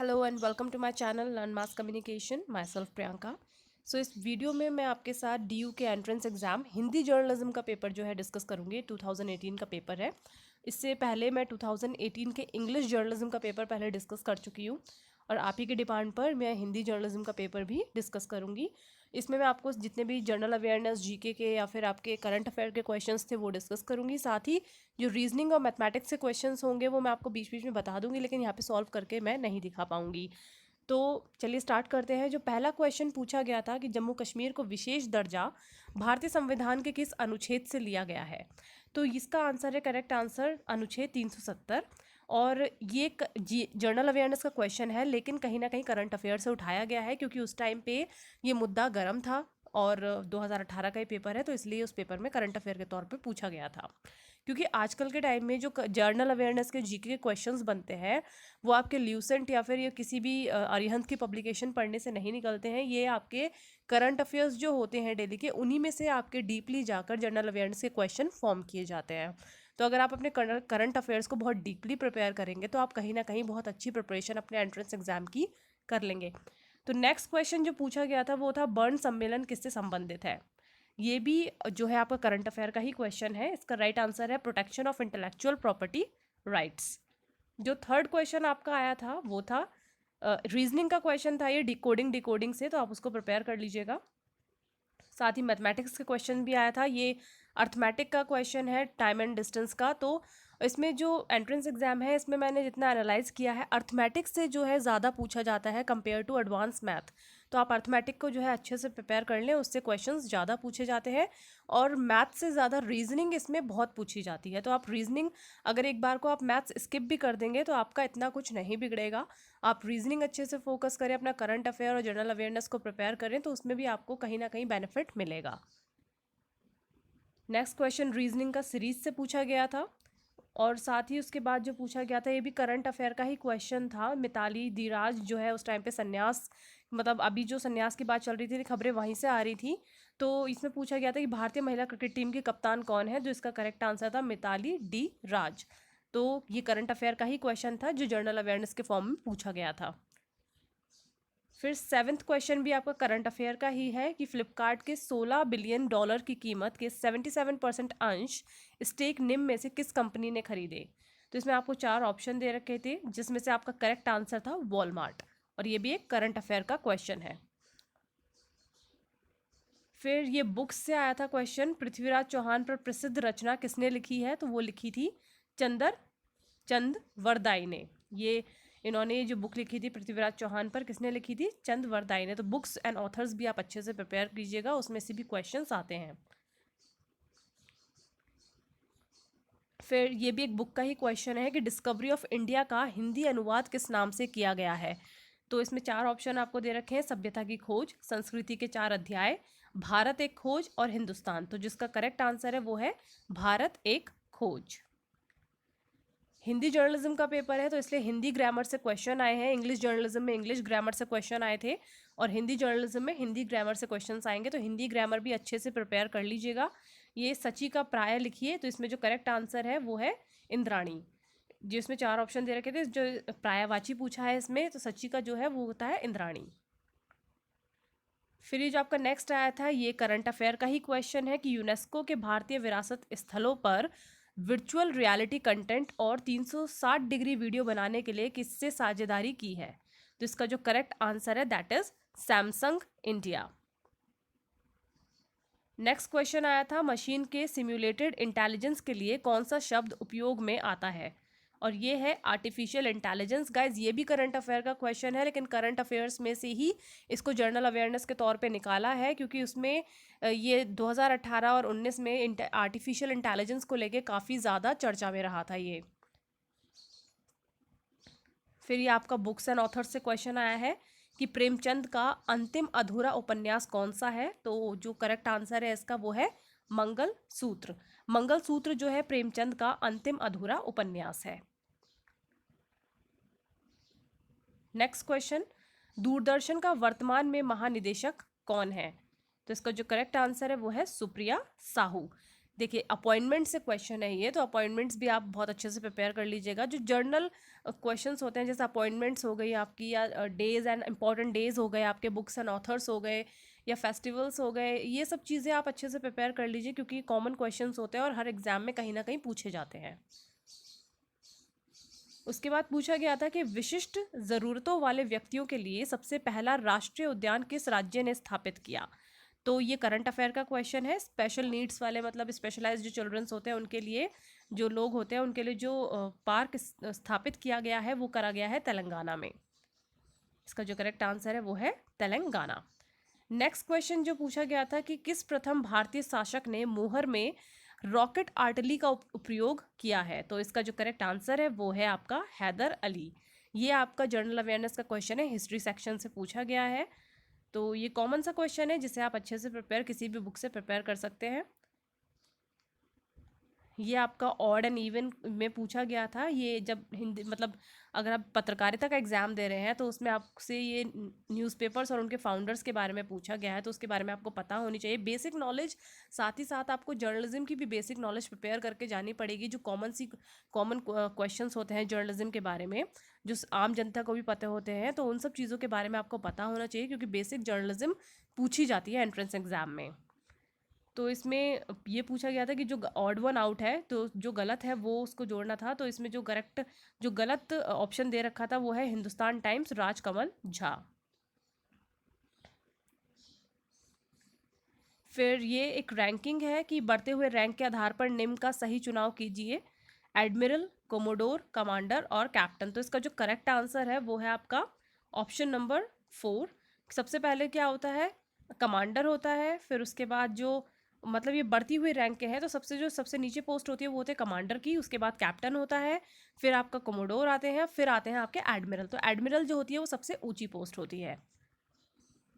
Hello and welcome to my channel learn mass communication. My self Priyanka. So इस वीडियो में मैं आपके साथ डीयू के एंट्रेंस एग्ज़ाम हिंदी जर्नलिज्म का पेपर जो है डिस्कस करूँगी। 2018 का पेपर है। इससे पहले मैं 2018 के इंग्लिश जर्नलिज्म का पेपर पहले डिस्कस कर चुकी हूँ और आप ही के डिमांड पर मैं हिंदी जर्नलिज्म का पेपर भी डिस्कस करूँगी। इसमें मैं आपको जितने भी जनरल अवेयरनेस जीके के या फिर आपके करंट अफेयर के क्वेश्चंस थे वो डिस्कस करूँगी। साथ ही जो रीजनिंग और मैथमेटिक्स के क्वेश्चंस होंगे वो मैं आपको बीच बीच में बता दूंगी, लेकिन यहाँ पे सॉल्व करके मैं नहीं दिखा पाऊंगी। तो चलिए स्टार्ट करते हैं। जो पहला क्वेश्चन पूछा गया था कि जम्मू कश्मीर को विशेष दर्जा भारतीय संविधान के किस अनुच्छेद से लिया गया है, तो इसका आंसर है, करेक्ट आंसर, अनुच्छेद 370। और ये जर्नल अवेयरनेस का क्वेश्चन है, लेकिन कहीं ना कहीं करंट अफेयर से उठाया गया है क्योंकि उस टाइम पे ये मुद्दा गर्म था और 2018 का ही पेपर है, तो इसलिए उस पेपर में करंट अफेयर के तौर पे पूछा गया था। क्योंकि आजकल के टाइम में जो जर्नल अवेयरनेस के जीके के क्वेश्चंस बनते हैं वो आपके ल्यूसेंट या फिर ये किसी भी अरिहंत की पब्लिकेशन पढ़ने से नहीं निकलते हैं। ये आपके करंट अफेयर्स जो होते हैं डेली के, उन्हीं में से आपके डीपली जाकर जनरल अवेयरनेस के क्वेश्चन फॉर्म किए जाते हैं। तो अगर आप अपने करंट अफेयर्स को बहुत डीपली प्रिपेयर करेंगे तो आप कहीं ना कहीं बहुत अच्छी प्रिपरेशन अपने एंट्रेंस एग्जाम की कर लेंगे। तो नेक्स्ट क्वेश्चन जो पूछा गया था वो था बर्न सम्मेलन किससे संबंधित है। ये भी जो है आपका करंट अफेयर का ही क्वेश्चन है। इसका राइट आंसर है protection of intellectual property rights. जो थर्ड क्वेश्चन आपका आया था वो था रीजनिंग का क्वेश्चन था, ये डिकोडिंग से, तो आप उसको प्रिपेयर कर लीजिएगा। साथ ही मैथमेटिक्स का क्वेश्चन भी आया था, ये अर्थमेटिक का क्वेश्चन है, टाइम एंड डिस्टेंस का। तो इसमें जो एंट्रेंस एग्जाम है इसमें मैंने जितना एनालाइज किया है, अर्थमेटिक्स से जो है ज़्यादा पूछा जाता है कंपेयर टू एडवांस मैथ। तो आप अर्थमेटिक को जो है अच्छे से प्रिपेयर कर लें, उससे क्वेश्चंस ज़्यादा पूछे जाते हैं और मैथ से ज़्यादा रीजनिंग इसमें बहुत पूछी जाती है। तो आप रीजनिंग, अगर एक बार को आप मैथ्स स्किप भी कर देंगे तो आपका इतना कुछ नहीं बिगड़ेगा। आप रीजनिंग अच्छे से फोकस करें, अपना करंट अफेयर और जनरल अवेयरनेस को प्रिपेयर करें, तो उसमें भी आपको कहीं ना कहीं बेनिफिट मिलेगा। नेक्स्ट क्वेश्चन रीजनिंग का सीरीज से पूछा गया था और साथ ही उसके बाद जो पूछा गया था ये भी करंट अफेयर का ही क्वेश्चन था। मिताली धीराज जो है उस टाइम पे संन्यास, मतलब अभी जो संन्यास की बात चल रही थी, खबरें वहीं से आ रही थी। तो इसमें पूछा गया था कि भारतीय महिला क्रिकेट टीम की कप्तान कौन है, जो इसका करेक्ट आंसर था मिताली डी राज। तो ये करंट अफेयर का ही क्वेश्चन था जो जनरल अवेयरनेस के फॉर्म में पूछा गया था। फिर सेवन्थ क्वेश्चन भी आपका करंट अफेयर का ही है कि फ्लिपकार्ट के $16 बिलियन की कीमत के 77% अंश स्टेक निम्न में से किस कंपनी ने खरीदे। तो इसमें आपको 4 ऑप्शन दे रखे थे, जिसमें से आपका करेक्ट आंसर था वॉलमार्ट, और ये भी एक करंट अफेयर का क्वेश्चन है। फिर ये बुक्स से आया था क्वेश्चन, पृथ्वीराज चौहान पर प्रसिद्ध रचना किसने लिखी है, तो वो लिखी थी चंदर चंद वरदाई ने। ये इन्होंने जो बुक लिखी थी पृथ्वीराज चौहान पर, किसने लिखी थी, चंद वरदाई ने। तो बुक्स एंड ऑथर्स भी आप अच्छे से प्रिपेयर कीजिएगा, उसमें से भी क्वेश्चंस आते हैं। फिर ये भी एक बुक का ही क्वेश्चन है कि डिस्कवरी ऑफ इंडिया का हिंदी अनुवाद किस नाम से किया गया है। तो इसमें 4 ऑप्शन आपको दे रखे हैं, सभ्यता की खोज, संस्कृति के 4 अध्याय, भारत एक खोज और हिंदुस्तान। तो जिसका करेक्ट आंसर है वो है भारत एक खोज। हिंदी जर्नलिज्म का पेपर है तो इसलिए हिंदी ग्रामर से क्वेश्चन आए हैं। इंग्लिश जर्नलिज्म में इंग्लिश ग्रामर से क्वेश्चन आए थे और हिंदी जर्नलिज्म में हिंदी ग्रामर से क्वेश्चंस आएंगे, तो हिंदी ग्रामर भी अच्छे से प्रिपेयर कर लीजिएगा। ये सची का प्राय लिखिए, तो इसमें जो करेक्ट आंसर है वो है इंद्राणी। जिसमें 4 ऑप्शन दे रखे थे, जो प्रायवाची पूछा है इसमें, तो सची का जो है वो होता है इंद्राणी। फिर ये जो आपका नेक्स्ट आया था ये करंट अफेयर का ही क्वेश्चन है कि यूनेस्को के भारतीय विरासत स्थलों पर वर्चुअल रियलिटी कंटेंट और 360 डिग्री वीडियो बनाने के लिए किससे साझेदारी की है। तो इसका जो करेक्ट आंसर है that is Samsung India. Next question आया था मशीन के सिम्युलेटेड इंटेलिजेंस के लिए कौन सा शब्द उपयोग में आता है, और ये है आर्टिफिशियल इंटेलिजेंस। गाइज ये भी करंट अफेयर का क्वेश्चन है, लेकिन करंट अफेयर्स में से ही इसको जर्नल अवेयरनेस के तौर पे निकाला है क्योंकि उसमें ये 2018 और 19 में आर्टिफिशियल इंटेलिजेंस को लेके काफ़ी ज़्यादा चर्चा में रहा था ये। फिर ये आपका बुक्स एंड ऑथर्स से क्वेश्चन आया है कि प्रेमचंद का अंतिम अधूरा उपन्यास कौन सा है। तो जो करेक्ट आंसर है इसका वो है मंगल सूत्र। मंगल सूत्र जो है प्रेमचंद का अंतिम अधूरा उपन्यास है। नेक्स्ट क्वेश्चन, दूरदर्शन का वर्तमान में महानिदेशक कौन है। तो इसका जो करेक्ट आंसर है वो है सुप्रिया साहू। देखिए अपॉइंटमेंट से क्वेश्चन है ये, तो अपॉइंटमेंट्स भी आप बहुत अच्छे से प्रिपेयर कर लीजिएगा। जो जर्नल क्वेश्चंस होते हैं जैसे अपॉइंटमेंट्स हो गई आपकी, या डेज एंड इंपॉर्टेंट डेज हो गए आपके, बुक्स एंड ऑथर्स हो गए, या फेस्टिवल्स हो गए, ये सब चीज़ें आप अच्छे से प्रिपेयर कर लीजिए क्योंकि कॉमन क्वेश्चंस होते हैं और हर एग्जाम में कहीं ना कहीं पूछे जाते हैं। उसके बाद पूछा गया था कि विशिष्ट ज़रूरतों वाले व्यक्तियों के लिए सबसे पहला राष्ट्रीय उद्यान किस राज्य ने स्थापित किया। तो ये करंट अफेयर का क्वेश्चन है। स्पेशल नीड्स वाले मतलब स्पेशलाइज्ड जो चिल्ड्रंस होते हैं उनके लिए, जो लोग होते हैं उनके लिए जो पार्क स्थापित किया गया है वो करा गया है तेलंगाना में। इसका जो करेक्ट आंसर है वो है तेलंगाना। नेक्स्ट क्वेश्चन जो पूछा गया था कि किस प्रथम भारतीय शासक ने मोहर में रॉकेट आर्टिलरी का उपयोग किया है। तो इसका जो करेक्ट आंसर है वो है आपका हैदर अली। ये आपका जनरल अवेयरनेस का क्वेश्चन है, हिस्ट्री सेक्शन से पूछा गया है। तो ये कॉमन सा क्वेश्चन है जिसे आप अच्छे से प्रिपेयर किसी भी बुक से प्रिपेयर कर सकते हैं। ये आपका ऑड एंड इवन में पूछा गया था। ये जब हिंदी मतलब अगर आप पत्रकारिता का एग्जाम दे रहे हैं तो उसमें आपसे ये न्यूज़पेपर्स और उनके फाउंडर्स के बारे में पूछा गया है, तो उसके बारे में आपको पता होनी चाहिए बेसिक नॉलेज। साथ ही साथ आपको जर्नलिज्म की भी बेसिक नॉलेज प्रिपेयर करके जानी पड़ेगी। जो कॉमन क्वेश्चंस होते हैं जर्नलिज्म के बारे में, जो आम जनता को भी पता होते हैं, तो उन सब चीज़ों के बारे में आपको पता होना चाहिए क्योंकि बेसिक जर्नलिज्म पूछी जाती है एंट्रेंस एग्जाम में। तो इसमें ये पूछा गया था कि जो ऑड वन आउट है तो जो गलत है वो उसको जोड़ना था। तो इसमें जो गलत ऑप्शन दे रखा था वो है हिंदुस्तान टाइम्स, राजकमल झा। फिर ये एक रैंकिंग है कि बढ़ते हुए रैंक के आधार पर निम्न का सही चुनाव कीजिए। एडमिरल, कोमोडोर, कमांडर और कैप्टन। तो इसका जो करेक्ट आंसर है वो है आपका ऑप्शन नंबर 4। सबसे पहले क्या होता है, कमांडर होता है। फिर उसके बाद जो मतलब ये बढ़ती हुई रैंक के हैं तो सबसे नीचे पोस्ट होती है वो होते हैं कमांडर की। उसके बाद कैप्टन होता है, फिर आपका कोमोडोर आते हैं, फिर आते हैं आपके एडमिरल। तो एडमिरल जो होती है वो सबसे ऊंची पोस्ट होती है।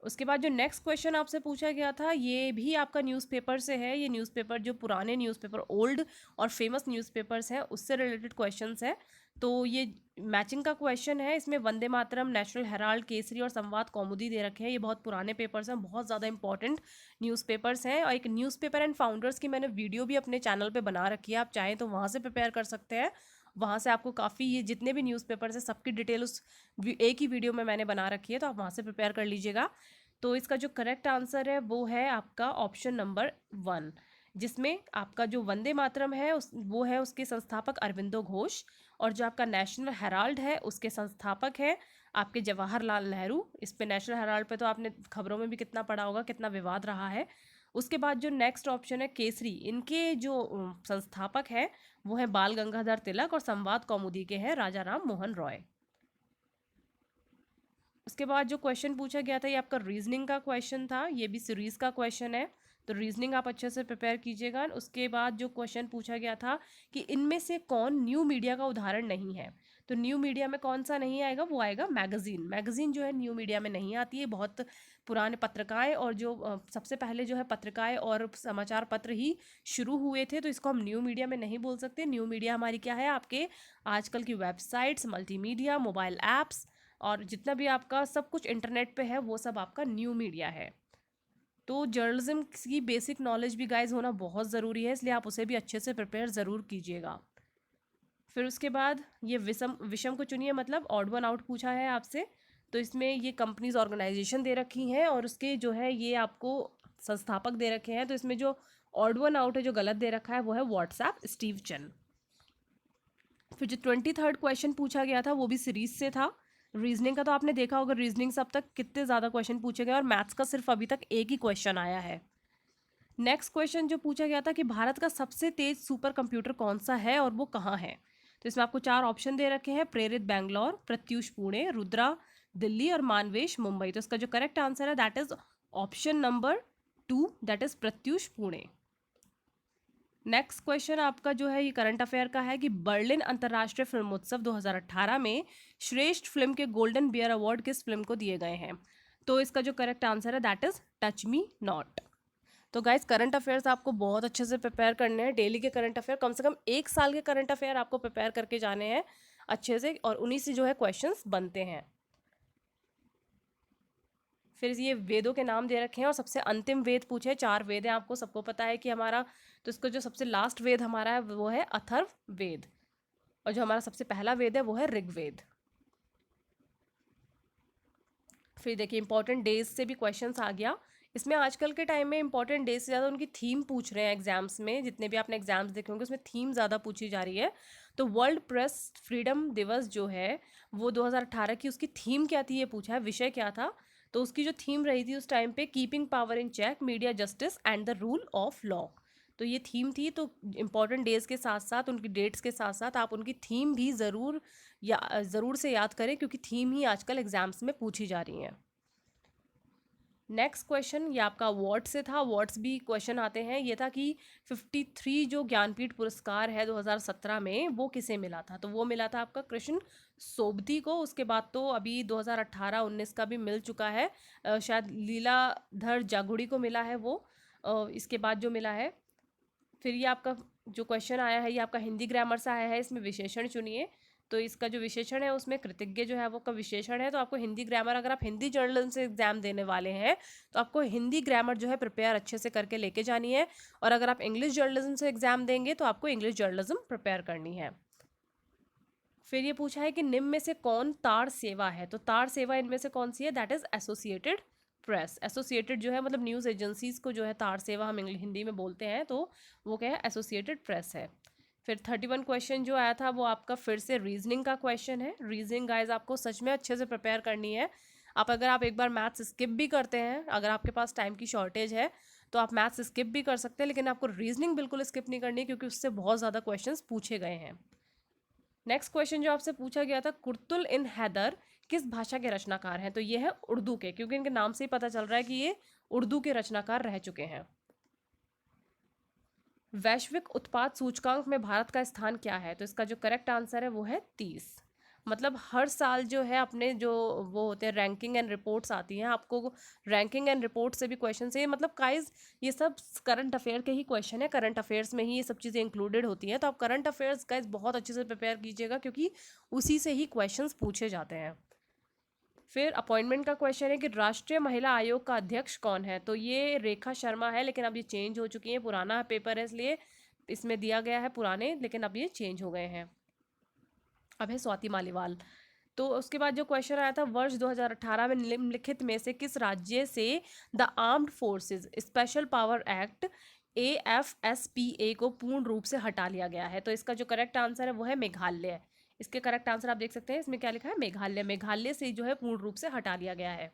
उसके बाद जो नेक्स्ट क्वेश्चन आपसे पूछा गया था ये भी आपका न्यूज़पेपर से है। ये न्यूज़पेपर जो पुराने न्यूज़पेपर, ओल्ड और फेमस न्यूज़पेपर्स हैं उससे रिलेटेड क्वेश्चंस है। तो ये मैचिंग का क्वेश्चन है। इसमें वंदे मातरम, नेशनल हेराल्ड, केसरी और संवाद कौमुदी दे रखे हैं। ये बहुत पुराने पेपर्स हैं, बहुत ज़्यादा इंपॉर्टेंट न्यूज़पेपर्स हैं। और एक न्यूज़पेपर एंड फाउंडर्स की मैंने वीडियो भी अपने चैनल पर बना रखी है, आप चाहें तो वहाँ से प्रिपेयर कर सकते हैं। वहाँ से आपको काफ़ी ये जितने भी न्यूज़पेपर्स हैं सबकी डिटेल उस एक ही वीडियो में मैंने बना रखी है, तो आप वहाँ से प्रिपेयर कर लीजिएगा। तो इसका जो करेक्ट आंसर है वो है आपका ऑप्शन नंबर 1, जिसमें आपका जो वंदे मातरम है वो है उसके संस्थापक अरविंदो घोष, और जो आपका नेशनल हेराल्ड है उसके संस्थापक है आपके जवाहरलाल नेहरू। इस पे नेशनल हेराल्ड पे तो आपने खबरों में भी कितना पढ़ा होगा, कितना विवाद रहा है। उसके बाद जो नेक्स्ट ऑप्शन है केसरी, इनके जो संस्थापक है वो है बाल गंगाधर तिलक, और संवाद कौमुदी के हैं राजा राम मोहन रॉय। उसके बाद जो क्वेश्चन पूछा गया था ये आपका रीजनिंग का क्वेश्चन था, ये भी सीरीज का क्वेश्चन है, तो रीजनिंग आप अच्छे से प्रिपेयर कीजिएगा। उसके बाद जो क्वेश्चन पूछा गया था कि इनमें से कौन न्यू मीडिया का उदाहरण नहीं है। तो न्यू मीडिया में कौन सा नहीं आएगा, वो आएगा मैगजीन। मैगजीन जो है न्यू मीडिया में नहीं आती है। बहुत पुराने पत्रिकाएं और जो सबसे पहले जो है पत्रिकाएं और समाचार पत्र ही शुरू हुए थे, तो इसको हम न्यू मीडिया में नहीं बोल सकते। न्यू मीडिया हमारी क्या है, आपके आजकल की वेबसाइट्स, मल्टीमीडिया, मोबाइल ऐप्स और जितना भी आपका सब कुछ इंटरनेट पे है वो सब आपका न्यू मीडिया है। तो जर्नलिज्म की बेसिक नॉलेज भी गाइज होना बहुत ज़रूरी है, इसलिए आप उसे भी अच्छे से प्रिपेयर ज़रूर कीजिएगा। फिर उसके बाद ये विषम को चुनिए, मतलब ऑड वन आउट पूछा है आपसे। तो इसमें ये कंपनीज ऑर्गेनाइजेशन दे रखी हैं और उसके जो है ये आपको संस्थापक दे रखे हैं। तो इसमें जो ऑड वन आउट है जो गलत दे रखा है वो है व्हाट्सएप, स्टीव चन। फिर जो 23rd क्वेश्चन पूछा गया था वो भी सीरीज से था। रीजनिंग का तो आपने देखा होगा, रीजनिंग से अब तक कितने ज़्यादा क्वेश्चन पूछे गए और मैथ्स का सिर्फ अभी तक एक ही क्वेश्चन आया है। नेक्स्ट क्वेश्चन जो पूछा गया था कि भारत का सबसे तेज सुपर कंप्यूटर कौन सा है और वो कहाँ है। तो इसमें आपको 4 ऑप्शन दे रखे हैं, प्रेरित बेंगलोर, प्रत्यूष पुणे, रुद्रा दिल्ली और मानवेश मुंबई। तो इसका जो करेक्ट आंसर है that is option number 2, that is Pratyush Pune. Next question आपका जो है ये करंट अफेयर का है कि बर्लिन अंतर्राष्ट्रीय फिल्मोत्सव 2018 में श्रेष्ठ फिल्म के गोल्डन बियर अवार्ड किस फिल्म को दिए गए हैं। तो इसका जो करेक्ट आंसर है that is touch me not. तो गाइज करंट अफेयर्स आपको बहुत अच्छे से प्रिपेयर करने हैं। डेली के करंट अफेयर, कम से कम 1 साल के करंट अफेयर आपको प्रिपेयर करके जाने हैं अच्छे से, और उन्हीं से जो है क्वेश्चंस बनते हैं। फिर ये वेदों के नाम दे रखे हैं और सबसे अंतिम वेद पूछे हैं। 4 वेद हैं, आपको सबको पता है कि हमारा, तो इसको जो सबसे लास्ट वेद हमारा है वो है अथर्व वेद, और जो हमारा सबसे पहला वेद है वो है ऋग्वेद। फिर देखिए इंपॉर्टेंट डेज से भी क्वेश्चंस आ गया। इसमें आजकल के टाइम में इंपॉर्टेंट डेज से ज़्यादा उनकी थीम पूछ रहे हैं एग्जाम्स में, जितने भी आपने एग्जाम्स देखे होंगे उसमें थीम ज़्यादा पूछी जा रही है। तो वर्ल्ड प्रेस फ्रीडम दिवस जो है वो 2018 की, उसकी थीम क्या थी ये पूछा है, विषय क्या था। तो उसकी जो थीम रही थी उस टाइम पे, keeping power in check, media justice and the rule of law. तो ये थीम थी। तो इंपॉर्टेंट डेज के साथ साथ उनकी डेट्स के साथ साथ आप उनकी थीम भी ज़रूर से याद करें, क्योंकि थीम ही आजकल एग्जाम्स में पूछी जा रही हैं। नेक्स्ट क्वेश्चन ये आपका अवार्ड से था। अवार्ड्स भी क्वेश्चन आते हैं। ये था कि 53 जो ज्ञानपीठ पुरस्कार है 2017 में वो किसे मिला था। तो वो मिला था आपका कृष्ण सोबती को। उसके बाद तो अभी 2018-19 का भी मिल चुका है, शायद लीलाधर जागुड़ी को मिला है वो, इसके बाद जो मिला है। फिर ये आपका जो क्वेश्चन आया है ये आपका हिंदी ग्रामर से आया है। इसमें विशेषण चुनिए। तो इसका जो विशेषण है उसमें कृतज्ञ जो है वो का विशेषण है। तो आपको हिंदी ग्रामर, अगर आप हिंदी जर्नलिज्म से एग्जाम देने वाले हैं तो आपको हिंदी ग्रामर जो है प्रिपेयर अच्छे से करके लेके जानी है। और अगर आप इंग्लिश जर्नलिज्म से एग्जाम देंगे तो आपको इंग्लिश जर्नलिज्म प्रिपेयर करनी है। फिर ये पूछा है कि निम्न में से कौन तार सेवा है। तो तार सेवा इनमें से कौन सी है, that is associated press. Associated जो है मतलब न्यूज़ एजेंसीज को जो है तार सेवा हम इंग्लिश हिंदी में बोलते हैं, तो वो क्या है, एसोसिएटेड प्रेस है। फिर 31 क्वेश्चन जो आया था वो आपका फिर से रीजनिंग का क्वेश्चन है। रीजनिंग गाइज आपको सच में अच्छे से प्रिपेयर करनी है। अगर आप एक बार मैथ्स स्किप भी करते हैं, अगर आपके पास टाइम की शॉर्टेज है तो आप मैथ्स स्किप भी कर सकते हैं, लेकिन आपको रीजनिंग बिल्कुल स्किप नहीं करनी, क्योंकि उससे बहुत ज़्यादा क्वेश्चंस पूछे गए हैं। नेक्स्ट क्वेश्चन जो आपसे पूछा गया था, कुर्तुल इन हैदर किस भाषा के रचनाकार हैं। तो ये है उर्दू के, क्योंकि इनके नाम से ही पता चल रहा है कि ये उर्दू के रचनाकार रह चुके हैं। वैश्विक उत्पाद सूचकांक में भारत का स्थान क्या है। तो इसका जो करेक्ट आंसर है वो है 30। मतलब हर साल जो है अपने जो वो होते हैं रैंकिंग एंड रिपोर्ट्स आती हैं, आपको रैंकिंग एंड रिपोर्ट से भी क्वेश्चन से, मतलब गाइस ये सब करंट अफेयर के ही क्वेश्चन है। करंट अफेयर्स में ही ये सब चीज़ें इंक्लूडेड होती हैं। तो आप करंट अफेयर्स गाइस बहुत अच्छे से प्रिपेयर कीजिएगा, क्योंकि उसी से ही क्वेश्चंस पूछे जाते हैं। फिर अपॉइंटमेंट का क्वेश्चन है कि राष्ट्रीय महिला आयोग का अध्यक्ष कौन है। तो ये रेखा शर्मा है, लेकिन अब ये चेंज हो चुकी है, पुराना पेपर है इसलिए इसमें दिया गया है पुराने, लेकिन अब ये चेंज हो गए हैं, अब है स्वाति मालीवाल। तो उसके बाद जो क्वेश्चन आया था, वर्ष 2018 में निम्नलिखित में से किस राज्य से the armed forces special power act AFSPA को पूर्ण रूप से हटा लिया गया है। तो इसका जो करेक्ट आंसर है वो है मेघालय। इसके करेक्ट आंसर आप देख सकते हैं, इसमें क्या लिखा है, मेघालय। मेघालय से जो है पूर्ण रूप से हटा लिया गया है।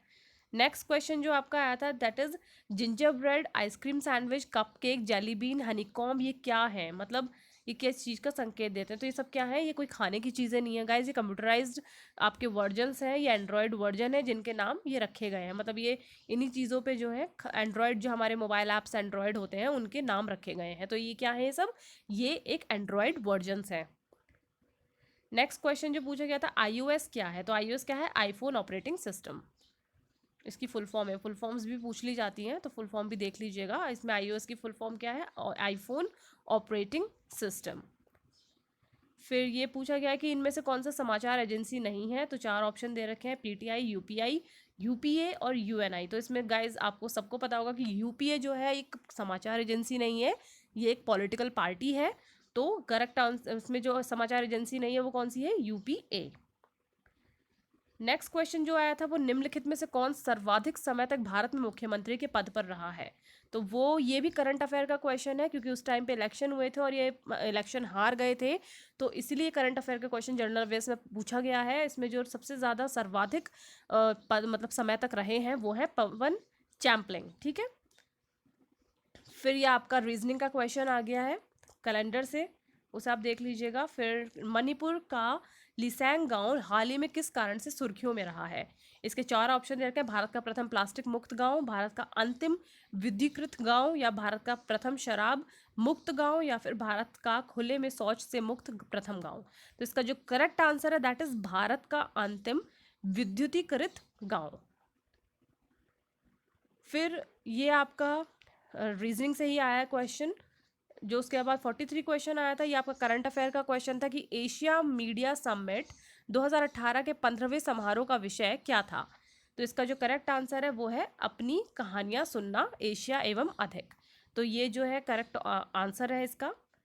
नेक्स्ट क्वेश्चन जो आपका आया था, that is gingerbread ice cream sandwich cupcake jelly bean honeycomb, ये क्या है, मतलब ये किस चीज़ का संकेत देते हैं। तो ये सब क्या है, ये कोई खाने की चीज़ें नहीं है गाइज, ये कंप्यूटराइज्ड आपके वर्जन्स हैं, ये एंड्रॉयड वर्जन है जिनके नाम ये रखे गए हैं। मतलब ये इन्हीं चीज़ों पे जो है एंड्रॉयड, जो हमारे मोबाइल ऐप्स एंड्रॉयड होते हैं उनके नाम रखे गए हैं। तो ये क्या है, ये सब ये एक एंड्रॉयड वर्जन्स है। नेक्स्ट क्वेश्चन जो पूछा गया था, iOS क्या है। तो iOS क्या है, आईफोन ऑपरेटिंग सिस्टम, इसकी फुल फॉर्म है। फुल फॉर्म्स भी पूछ ली जाती हैं, तो फुल फॉर्म भी देख लीजिएगा। इसमें iOS की फुल फॉर्म क्या है, आईफोन ऑपरेटिंग सिस्टम। फिर ये पूछा गया है कि इनमें से कौन सा समाचार एजेंसी नहीं है। तो 4 ऑप्शन दे रखे हैं, PTI, UPI, UPA और UNI। तो इसमें गाइज आपको सबको पता होगा कि UPA जो है एक समाचार एजेंसी नहीं है, ये एक पॉलिटिकल पार्टी है। तो करेक्ट आंसर इसमें जो समाचार एजेंसी नहीं है वो कौन सी है, UPA। नेक्स्ट क्वेश्चन जो आया था वो, निम्नलिखित में से कौन सर्वाधिक समय तक भारत में मुख्यमंत्री के पद पर रहा है। तो वो ये भी करंट अफेयर का क्वेश्चन है, क्योंकि उस टाइम पे इलेक्शन हुए थे और ये इलेक्शन हार गए थे, तो इसलिए करंट अफेयर का क्वेश्चन जनरल अवेयर्स में पूछा गया है। इसमें जो सबसे ज़्यादा सर्वाधिक पद मतलब समय तक रहे हैं वो है पवन चैंपलिंग, ठीक है। फिर ये आपका रीजनिंग का क्वेश्चन आ गया है कैलेंडर से, उसे आप देख लीजिएगा। फिर मणिपुर का लिसैंग गांव हाल ही में किस कारण से सुर्खियों में रहा है। इसके 4 ऑप्शन दे रखे हैं, भारत का प्रथम प्लास्टिक मुक्त गांव, भारत का अंतिम विद्युतीकृत गांव, या भारत का प्रथम शराब मुक्त गांव, या फिर भारत का खुले में शौच से मुक्त प्रथम गांव। तो इसका जो करेक्ट आंसर है दैट इज भारत का अंतिम विद्युतीकृत गांव। फिर ये आपका रीजनिंग से ही आया क्वेश्चन। जो उसके बाद 43 क्वेश्चन आया था, ये आपका करंट अफेयर का क्वेश्चन था कि एशिया मीडिया समिट 2018 के 15वें समारोह का विषय क्या था। तो इसका जो करेक्ट आंसर है वो है अपनी कहानियाँ सुनना एशिया एवं अधिक। तो ये जो है करेक्ट आंसर है इसका।